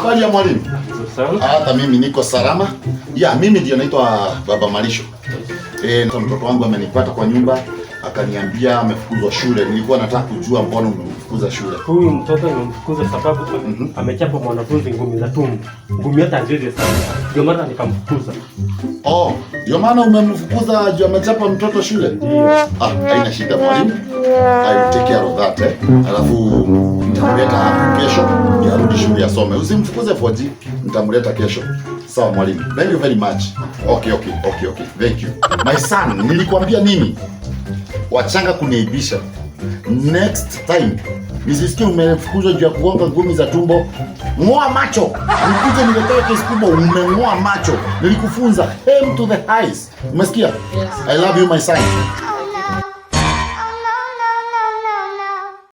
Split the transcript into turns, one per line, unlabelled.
Habari ya mwalimu? Hata mimi niko salama. Ya, mimi ndio naitwa Baba Malisho. Mtoto wangu amenipata kwa nyumba, akaniambia amefukuzwa shule. Nilikuwa nataka kujua mbona umemfukuza shule.
Huyu mtoto nimemfukuza sababu amechapa mwanafunzi ngumi za tumbo. Ngumi hata nzuri sana. Ndio maana nikamfukuza.
Oh, ndio maana umemfukuza juu amechapa mtoto shule?
Ndio.
Haina shida mwalimu. I will take care of that. Alafu nitamleta kesho arudi shule asome. Usimfukuze 4G, nitamleta kesho. Sawa mwalimu. Thank you very much. Okay. Thank you. My son, nilikwambia nini? Wachanga kuniaibisha. Next time nisisikie umefukuzwa juu ya kugonga ngumi za tumbo. Ngoa macho. Nikuje niletee kesi kubwa, umeng'oa macho. Nilikufunza aim to the eyes. Umesikia? Yes. I love you my son.